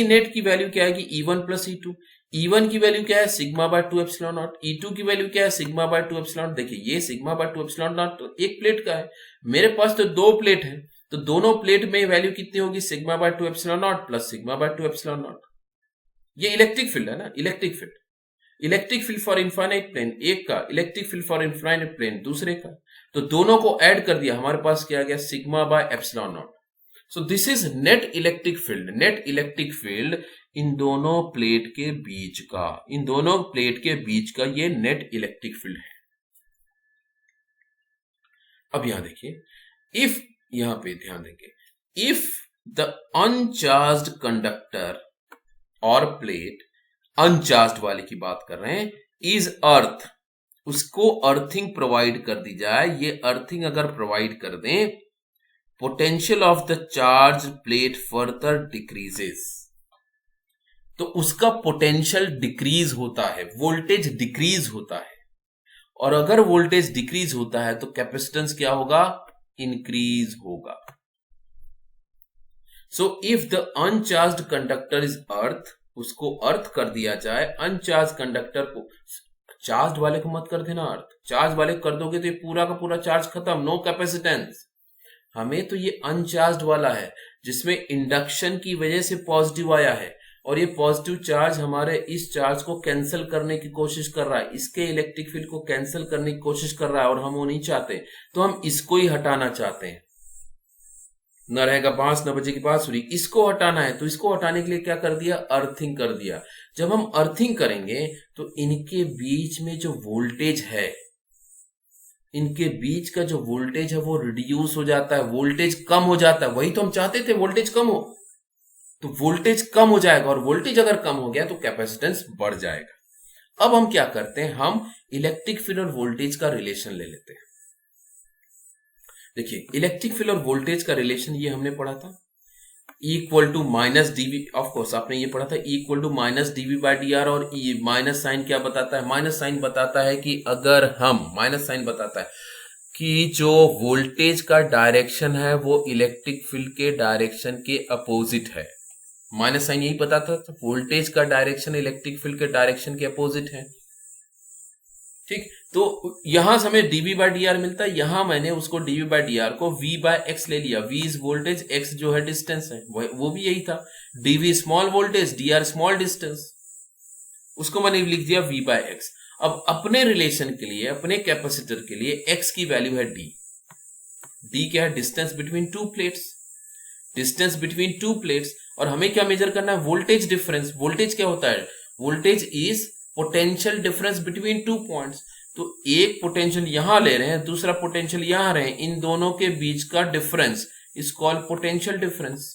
Speaker 1: नेट की वैल्यू क्या है कि E1 प्लस E2। E1 की वैल्यू क्या है, sigma by 2 epsilon not. E2 की वैल्यू क्या है, सिग्मा बाय 2 एप्सिलॉन नॉट। देखिए ये सिग्मा बाय 2 एप्सिलॉन नॉट तो एक प्लेट का है, मेरे पास तो दो प्लेट है, तो दोनों प्लेट में वैल्यू कितनी होगी, sigma by 2 epsilon naught plus sigma by 2 epsilon naught. ये इलेक्ट्रिक फील्ड है ना, electric field for infinite plane एक का, electric field for infinite plane दूसरे का, तो दोनों को ऐड कर दिया, हमारे पास क्या आ गया, sigma by epsilon not. So this is net electric field. Net electric field इन दोनों प्लेट के बीच का, इन दोनों प्लेट के बीच का ये नेट इलेक्ट्रिक फील्ड है। अब यहां देखिए, इफ, यहां पे ध्यान देंगे, इफ द अनचार्ज्ड कंडक्टर और प्लेट, अनचार्ज्ड वाले की बात कर रहे हैं, इज अर्थ, उसको अर्थिंग प्रोवाइड कर दी जाए, ये अर्थिंग अगर प्रोवाइड कर दें, potential of the charge plate further decreases, तो उसका पोटेंशियल डिक्रीज होता है, वोल्टेज डिक्रीज होता है, और अगर वोल्टेज डिक्रीज होता है तो कैपेसिटेंस क्या होगा, इंक्रीज होगा। So if the uncharged conductor is earth, उसको अर्थ कर दिया जाए, अनचार्ज कंडक्टर को, चार्ज वाले को मत कर देना अर्थ, चार्ज वाले कर दोगे तो ये पूरा का पूरा चार्ज खत्म, नो कैपेसिटेंस। हमें तो ये अनचार्ज्ड वाला है जिसमें इंडक्शन की वजह से पॉजिटिव आया है, और ये पॉजिटिव चार्ज हमारे इस चार्ज को कैंसिल करने की कोशिश कर रहा है, इसके इलेक्ट्रिक फील्ड को कैंसिल करने की कोशिश कर रहा है, और हम वो नहीं चाहते, तो हम इसको ही हटाना चाहते हैं। न रहेगा बांस न बजेगी बांसुरी, इसको हटाना है, तो इसको हटाने के लिए क्या कर दिया, अर्थिंग कर दिया। जब हम अर्थिंग करेंगे तो इनके बीच में जो वोल्टेज है, इनके बीच का जो वोल्टेज है वो रिड्यूस हो जाता है, वोल्टेज कम हो जाता है, वही तो हम चाहते थे, वोल्टेज कम हो, तो वोल्टेज कम हो जाएगा, और वोल्टेज अगर कम हो गया तो कैपेसिटेंस बढ़ जाएगा। अब हम क्या करते हैं, हम इलेक्ट्रिक फील्ड और वोल्टेज का रिलेशन ले लेते हैं। देखिए इलेक्ट्रिक फील्ड और वोल्टेज का रिलेशन ये हमने पढ़ा था, equal to minus dV, of course आपने ये पढ़ा था, equal to minus dV by d r, और माइनस साइन क्या बताता है, माइनस साइन बताता है कि अगर हम, माइनस साइन बताता है कि जो वोल्टेज का डायरेक्शन है वो इलेक्ट्रिक फील्ड के डायरेक्शन के अपोजिट है। माइनस साइन यही बताता था, वोल्टेज का डायरेक्शन इलेक्ट्रिक फील्ड के डायरेक्शन के अपोजिट है। ठीक, तो यहां से हमें डीवी बाई डी आर मिलता है, यहां मैंने उसको डीवी बाई डी आर को वी बाय एक्स ले लिया, वी इज वोल्टेज, एक्स जो है डिस्टेंस है, वो भी यही था, dV small voltage, d r small distance, उसको मैंने लिख दिया वी बाय एक्स। अब अपने रिलेशन के लिए, अपने कैपेसिटर के लिए एक्स की वैल्यू है डी, डी क्या है, distance between two plates, distance between two plates, और हमें क्या मेजर करना है, वोल्टेज डिफरेंस। वोल्टेज क्या होता है, voltage is potential difference between two points, तो एक पोटेंशियल यहां ले रहे हैं, दूसरा पोटेंशियल यहां रहे हैं, इन दोनों के बीच का difference is called potential difference.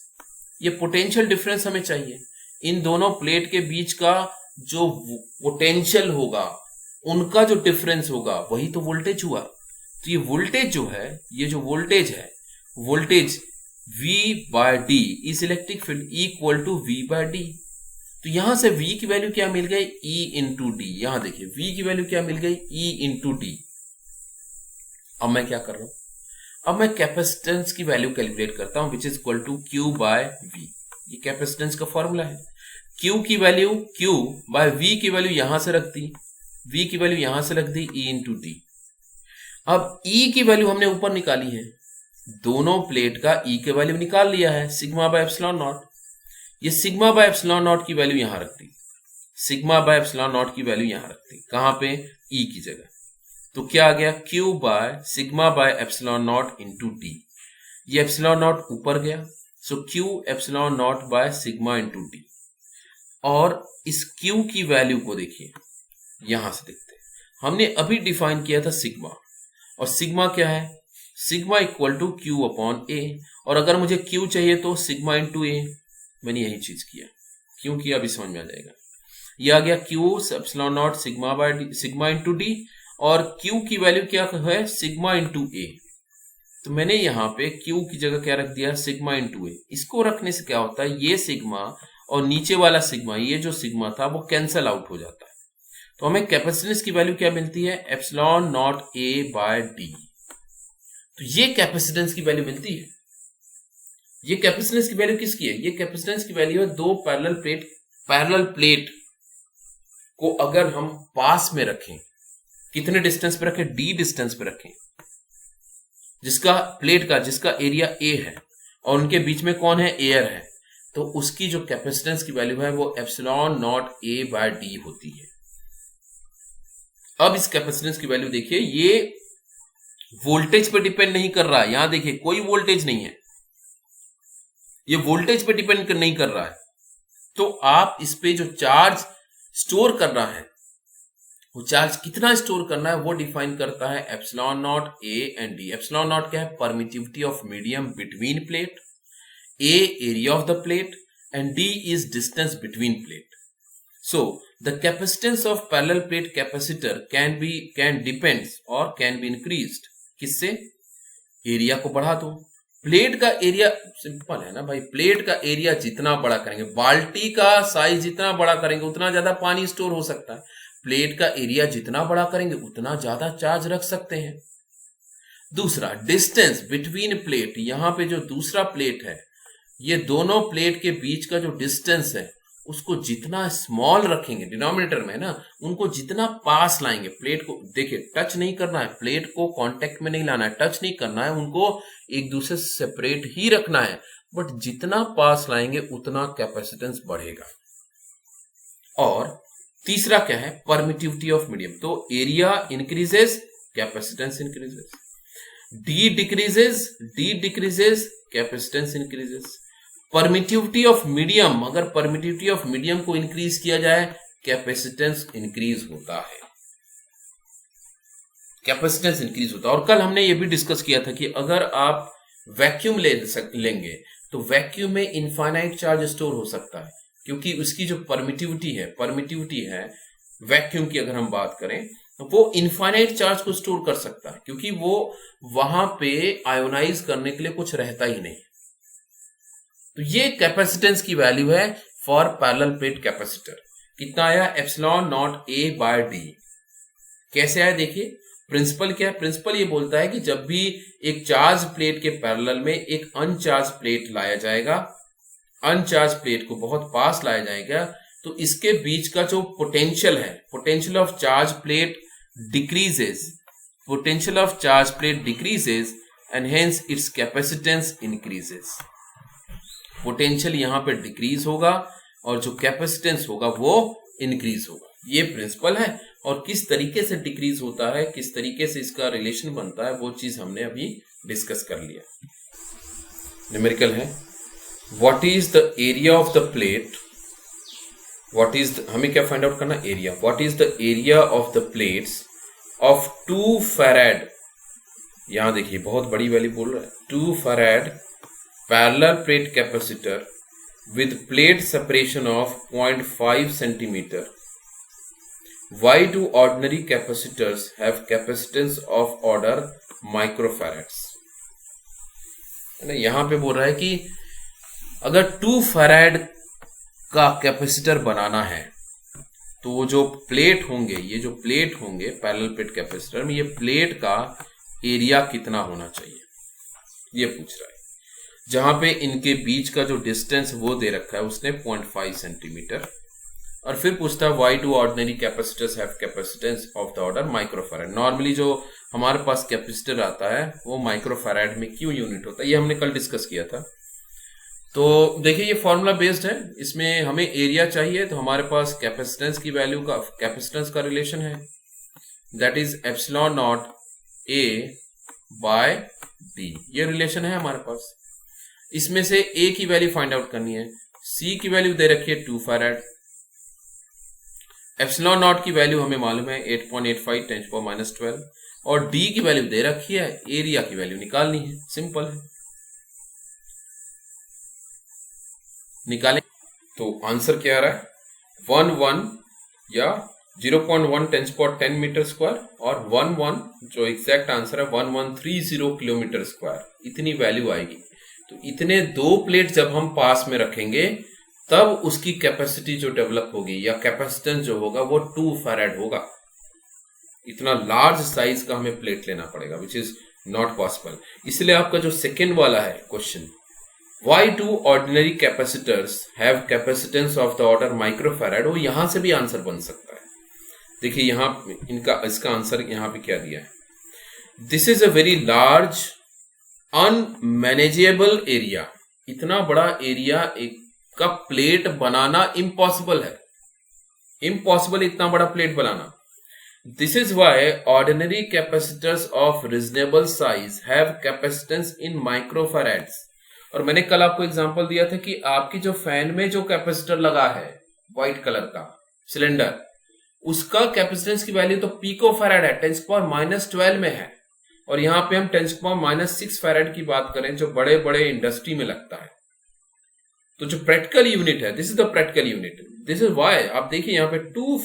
Speaker 1: ये पोटेंशियल डिफरेंस हमें चाहिए, इन दोनों प्लेट के बीच का जो पोटेंशियल होगा, उनका जो डिफरेंस होगा, वही तो वोल्टेज हुआ। तो ये वोल्टेज जो है, ये जो वोल्टेज है, voltage V by d is electric field equal to V by d. तो यहां से V की वैल्यू क्या मिल गई, E इंटू डी। यहां देखिए V की वैल्यू क्या मिल गई, E इंटू डी। अब मैं क्या कर रहा हूं, अब मैं कैपेसिटेंस की वैल्यू कैलकुलेट करता हूं, which is equal to Q by V। ये कैपेसिटेंस का फॉर्मूला है, Q की वैल्यू, Q बाय V की वैल्यू यहां से रख दी, V की वैल्यू यहां से रख दी, E इंटू डी। अब E की वैल्यू हमने ऊपर निकाली है, दोनों प्लेट का E के वैल्यू निकाल लिया है, सिग्मा बाय एप्सिलॉन नॉट। ये सिग्मा बाय एप्सिलॉन नॉट की वैल्यू यहां रख दी, सिग्मा बाय एप्सिलॉन नॉट की वैल्यू यहां रख दी, कहां पे, E की जगह। तो क्या आ गया, Q by sigma by epsilon not into D. ये एप्सिलॉन नॉट ऊपर गया, सो Q epsilon not by sigma into D. और इस Q की वैल्यू को देखिए, यहां से देखते हैं, हमने अभी डिफाइन किया था सिग्मा, और सिग्मा क्या है, sigma equal to Q upon A, और अगर मुझे Q चाहिए तो सिग्मा इंटू ए। मैंने यही चीज किया, क्यों किया अभी समझ में आ जाएगा। ये आ गया Q epsilon naught sigma by sigma into D, और Q की वैल्यू क्या है, सिग्मा इंटू ए।
Speaker 2: तो मैंने यहाँ पे Q की जगह क्या रख दिया, सिग्मा इंटू ए। इसको रखने से क्या होता है, ये सिग्मा और नीचे वाला सिग्मा, ये जो सिग्मा था वो कैंसल आउट हो जाता है। तो हमें कैपेसिटेंस की वैल्यू क्या मिलती है, epsilon naught A by d. तो ये कैपेसिटेंस की वैल्यू मिलती है। ये कैपेसिटेंस की वैल्यू किसकी है, ये कैपेसिटेंस की वैल्यू है दो पैरेलल प्लेट को अगर हम पास में रखें, कितने डिस्टेंस पे रखें, डी डिस्टेंस पे रखें, जिसका एरिया ए है और उनके बीच में कौन है, एयर है, तो उसकी जो कैपेसिटेंस की वैल्यू है वो epsilon naught A by d होती है। अब इस कैपेसिटेंस की वैल्यू देखिए, ये वोल्टेज पे डिपेंड नहीं कर रहा है, यहां देखिए कोई वोल्टेज नहीं है, ये वोल्टेज पे डिपेंड नहीं कर रहा है। तो आप इस पे जो चार्ज स्टोर कर रहा है, वो चार्ज कितना स्टोर करना है वो डिफाइन करता है epsilon naught A and D. Epsilon not क्या है, permittivity of medium between plate, A area of the plate and D is distance between plate. So the capacitance of parallel plate capacitor can depends और can be increased. किससे, area को बढ़ा दो। Plate का area simple है ना भाई, plate का एरिया जितना बड़ा करेंगे, बाल्टी का साइज जितना बड़ा करेंगे उतना ज्यादा पानी स्टोर हो सकता है। प्लेट का एरिया जितना बड़ा करेंगे उतना ज्यादा चार्ज रख सकते हैं। दूसरा, डिस्टेंस बिटवीन प्लेट, यहां पे जो दूसरा प्लेट है, ये दोनों प्लेट के बीच का जो डिस्टेंस है उसको जितना स्मॉल रखेंगे, डिनोमिनेटर में ना, उनको जितना पास लाएंगे, प्लेट को देखिए टच नहीं करना है, प्लेट को कांटेक्ट में नहीं लाना है, टच नहीं करना है, उनको एक दूसरे से सेपरेट ही रखना है, बट जितना पास लाएंगे उतना कैपेसिटेंस बढ़ेगा। और तीसरा क्या है, परमिटिविटी ऑफ मीडियम, तो area increases, capacitance increases, D decreases, capacitance increases. Permittivity of medium, अगर परमिटिविटी ऑफ मीडियम को इंक्रीज किया जाए, कैपेसिटेंस इंक्रीज होता है, कैपेसिटेंस इंक्रीज होता है। और कल हमने ये भी डिस्कस किया था कि अगर आप वैक्यूम लेंगे तो वैक्यूम में इनफाइनाइट चार्ज स्टोर हो सकता है, क्योंकि उसकी जो परमिटिविटी है वैक्यूम की, अगर हम बात करें तो वो इनफाइनाइट चार्ज को स्टोर कर सकता है, क्योंकि वो वहां पे आयोनाइज करने के लिए कुछ रहता ही नहीं। तो ये कैपेसिटेंस की वैल्यू है फॉर पैरेलल प्लेट कैपेसिटर। कितना आया, epsilon naught A by d. कैसे आया देखिए, प्रिंसिपल क्या है, प्रिंसिपल ये बोलता है कि जब भी एक चार्ज प्लेट के पैरेलल में एक अनचार्ज प्लेट लाया जाएगा, अनचार्ज प्लेट को बहुत पास लाया जाएगा, तो इसके बीच का जो पोटेंशियल है, potential of charge plate decreases and hence it's capacitance increases. Potential यहां पे डिक्रीज होगा और जो कैपेसिटेंस होगा वो इंक्रीज होगा। ये प्रिंसिपल है, और किस तरीके से डिक्रीज होता है, किस तरीके से इसका रिलेशन बनता है, वो चीज हमने अभी डिस्कस कर लिया। न्यूमेरिकल है, what is the area of the plate, हमें क्या फाइंड आउट करना, area. What is the area of the plates of 2 farad, यहां देखिए बहुत बड़ी वैल्यू बोल रहा है, 2 farad parallel plate capacitor with plate separation of 0.5 centimeter. Why do ordinary capacitors have capacitance of order microfarads? यहां पे बोल रहा है कि अगर 2 फैराड का कैपेसिटर बनाना है तो जो प्लेट होंगे, ये जो प्लेट होंगे पैरेलल प्लेट कैपेसिटर में, ये प्लेट का एरिया कितना होना चाहिए, ये पूछ रहा है। जहां पे इनके बीच का जो डिस्टेंस वो दे रखा है उसने 0.5 सेंटीमीटर, और फिर पूछता है why do ordinary capacitors have capacitance of the order microfarad. Normally जो हमारे पास कैपेसिटर आता है वो माइक्रोफैराड में क्यों यूनिट होता है, ये हमने कल डिस्कस किया था। तो देखिए ये फॉर्मूला बेस्ड है, इसमें हमें एरिया चाहिए, तो हमारे पास कैपेसिटेंस की वैल्यू का, कैपेसिटेंस का रिलेशन है, that is epsilon naught A by D, ये रिलेशन है हमारे पास। इसमें से ए की वैल्यू फाइंड आउट करनी है, सी की वैल्यू दे रखी है 2 फैराड, एप्सिलॉन नॉट की वैल्यू हमें मालूम है 8.85 10⁻12, और डी की वैल्यू दे रखी है, एरिया की वैल्यू निकालनी है, सिंपल है, निकालें। तो आंसर क्या आ रहा है, 1 1 या 0.1 10⁻10 मीटर स्क्वायर और 11 जो एग्जैक्ट आंसर है 1130 किलोमीटर स्क्वायर, इतनी वैल्यू आएगी। तो इतने दो प्लेट जब हम पास में रखेंगे तब उसकी कैपेसिटी जो डेवलप होगी या कैपेसिटेंस जो होगा वो 2 फैराड होगा। इतना लार्ज साइज का हमें प्लेट लेना पड़ेगा, विच इज नॉट पॉसिबल। इसलिए आपका जो सेकेंड वाला है question, why do ordinary capacitors have capacitance of the order microfarad, वो यहां से भी आंसर बन सकता है। देखिए यहां इसका आंसर यहां पे क्या दिया है, this is a very large unmanageable area. इतना बड़ा एरिया एक का प्लेट बनाना इम्पॉसिबल है, इम्पॉसिबल इतना बड़ा प्लेट बनाना। This is why ordinary capacitors of reasonable size have capacitance in microfarads. और मैंने कल आपको एग्जांपल दिया था कि आपकी जो फैन में जो कैपेसिटर लगा है व्हाइट कलर का सिलेंडर, उसका कैपेसिटेंस की वैल्यू तो पिको फैराड है, 10⁻−12 में है। और यहां पे हम 10⁻−6 फैराड की बात करें जो बड़े बड़े इंडस्ट्री में लगता है। तो जो प्रैक्टिकल यूनिट है, this is the practical unit, this is why आप देखिए यहां पे 2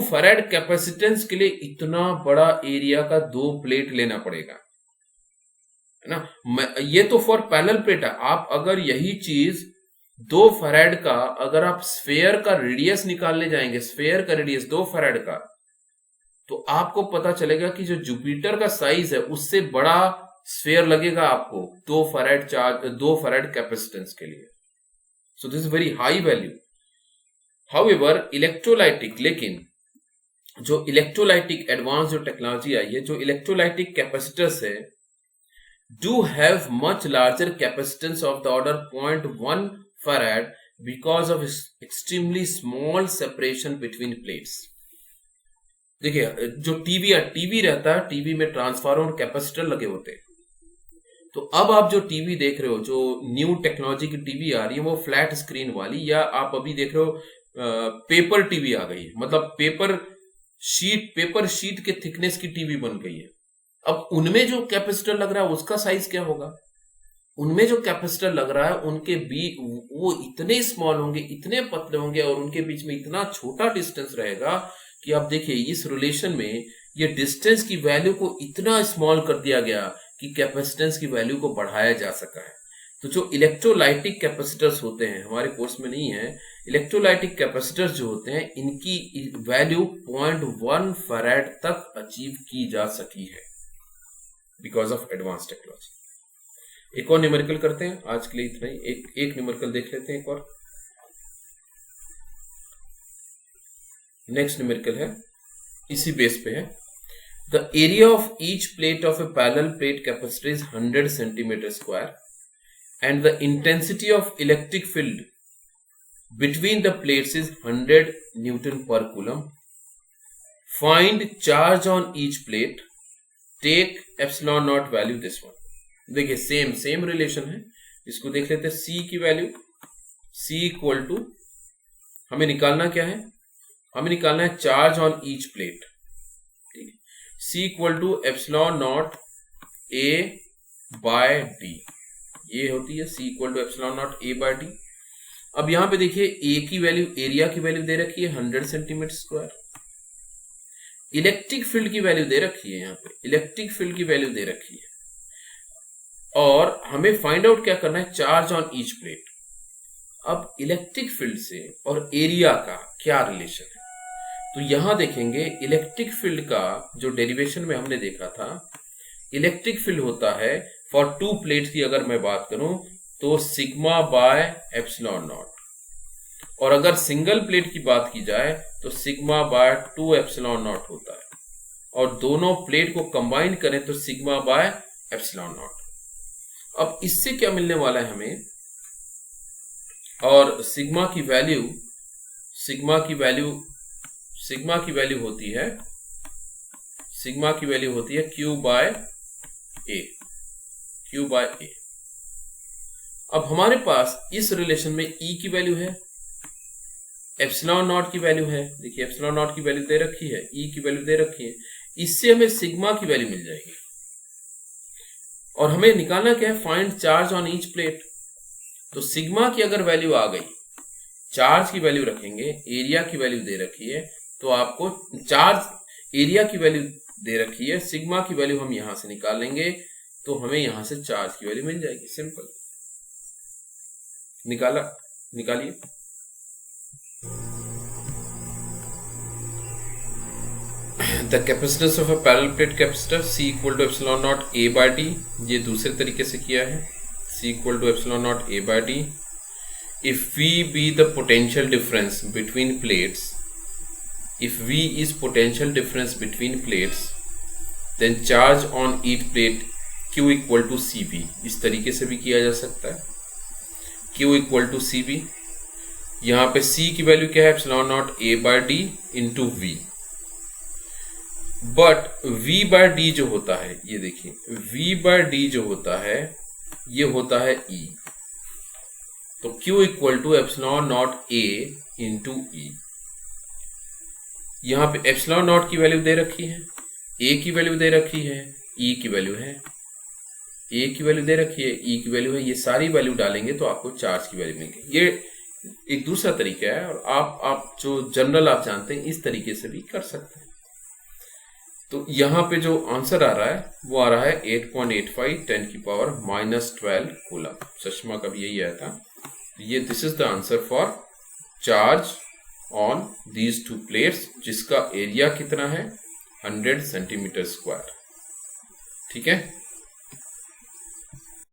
Speaker 2: फैराड कैपेसिटेंस के लिए इतना बड़ा एरिया का 2 प्लेट लेना पड़ेगा, है ना। ये तो फॉर पैरेलल प्लेट है। आप अगर यही चीज 2 फैराड का, अगर आप स्फेयर का रेडियस निकालने जाएंगे, स्फेयर का रेडियस 2 फैराड का, तो आपको पता चलेगा कि जो जुपिटर का साइज है उससे बड़ा स्फेयर लगेगा आपको 2 फैराड कैपेसिटेंस के लिए। So this is very high value. However electrolytic, लेकिन जो इलेक्ट्रोलाइटिक एडवांस जो टेक्नोलॉजी आई है, जो इलेक्ट्रोलाइटिक कैपेसिटर्स है, do have much larger capacitance of the order 0.1 farad because of extremely small separation between plates. देखिए जो टीवी रहता है, टीवी में ट्रांसफार्मर और कैपेसिटर लगे होते हैं। तो अब आप जो टीवी देख रहे हो, जो न्यू टेक्नोलॉजी की टीवी आ रही है, वो फ्लैट स्क्रीन वाली, या आप अभी देख रहे हो पेपर टीवी आ गई है, मतलब पेपर शीट के थिकनेस की टीवी बन गई है। अब उनमें जो कैपेसिटर लग रहा है उसका साइज क्या होगा, उनमें जो कैपेसिटर लग रहा है उनके बीच वो इतने स्मॉल होंगे, इतने पतले होंगे, और उनके बीच में इतना छोटा डिस्टेंस रहेगा कि आप देखिए इस रिलेशन में ये डिस्टेंस की वैल्यू को इतना स्मॉल कर दिया गया कि कैपेसिटेंस की वैल्यू को बढ़ाया जा सका है। तो जो इलेक्ट्रोलाइटिक कैपेसिटर्स होते हैं, हमारे कोर्स में नहीं है, इलेक्ट्रोलाइटिक कैपेसिटर्स जो होते हैं इनकी वैल्यू 0.1 फैराड तक अचीव की जा सकी है बिकॉज ऑफ एडवांस टेक्नोलॉजी। एक और न्यूमेरिकल करते हैं, आज के लिए इतना ही। एक न्यूमेरिकल देख लेते हैं, एक और नेक्स्ट न्यूमेरिकल है, इसी बेस पे है। The area of each plate of a parallel plate capacitor is 100 centimetre square and the intensity of electric field between the plates is 100 newton per coulomb. Find charge on each plate, take epsilon naught value this one. देखिए same relation है, इसको देख लेते हैं। सी की value, C equal to, हमें निकालना क्या है, हमें निकालना है चार्ज ऑन ईच प्लेट। ठीक है, C equal to epsilon naught A by D, ये होती है C equal to epsilon naught A by D. अब यहां पे देखिए ए की वैल्यू, एरिया की वैल्यू दे रखी है 100 सेंटीमीटर स्क्वायर, इलेक्ट्रिक फील्ड की वैल्यू दे रखी है, यहां पे इलेक्ट्रिक फील्ड की वैल्यू दे रखी है, और हमें फाइंड आउट क्या करना है, चार्ज ऑन ईच प्लेट। अब इलेक्ट्रिक फील्ड से और एरिया का क्या रिलेशन है, तो यहां देखेंगे इलेक्ट्रिक फील्ड का जो डेरिवेशन में हमने देखा था, इलेक्ट्रिक फील्ड होता है फॉर 2 प्लेट्स की अगर मैं बात करूं तो सिग्मा बाय एप्सिलॉन नॉट, और अगर सिंगल प्लेट की बात की जाए तो सिग्मा बाय 2 एप्सिलॉन नॉट होता है, और दोनों प्लेट को कंबाइन करें तो सिग्मा बाय एप्सिलॉन नॉट। अब इससे क्या मिलने वाला है हमें, और सिग्मा की वैल्यू होती है क्यू बाय ए। अब हमारे पास इस रिलेशन में ई की वैल्यू है, एप्सिलॉन नॉट की वैल्यू है, देखिए एप्सिलॉन नॉट की वैल्यू दे रखी है, ई की वैल्यू दे रखी है, इससे हमें सिग्मा की वैल्यू मिल जाएगी। और हमें निकालना क्या है, find charge on each plate. तो सिग्मा की अगर वैल्यू आ गई, चार्ज की वैल्यू रखेंगे, एरिया की वैल्यू दे रखी है, तो आपको चार्ज एरिया की वैल्यू दे रखी है, सिग्मा की वैल्यू हम यहां से निकाल लेंगे, तो हमें यहां से चार्ज की वैल्यू मिल जाएगी। सिंपल, निकालिए। The capacitance of a parallel plate capacitor C equal to epsilon naught A by D, ये दूसरे तरीके से किया है। C equal to epsilon naught A by D। If V be the potential difference between plates, if V is potential difference between plates, then charge on each plate Q equal to CB, इस तरीके से भी किया जा सकता है। Q equal to CB, यहाँ पे C की वैल्यू क्या है, epsilon naught A by D into V। But V by D जो होता है, ये देखिए V बाय D जो होता है ये होता है E, तो Q equal to epsilon naught A into E। यहां पे एप्सिलॉन नॉट की वैल्यू दे रखी है, A की वैल्यू दे रखी है, E की वैल्यू है, A की वैल्यू दे रखी है, E की वैल्यू है, ये सारी वैल्यू डालेंगे तो आपको चार्ज की वैल्यू मिलेगी। ये एक दूसरा तरीका है, और आप जो जनरल आप जानते हैं इस तरीके से भी कर सकते हैं। तो यहां पे जो आंसर आ रहा है वो आ रहा है 8.85 10 की पावर -12 कूलम। सुषमा का भी यही आया था। ये this is the answer for charge on these two plates, जिसका एरिया कितना है 100 सेंटीमीटर स्क्वायर। ठीक है।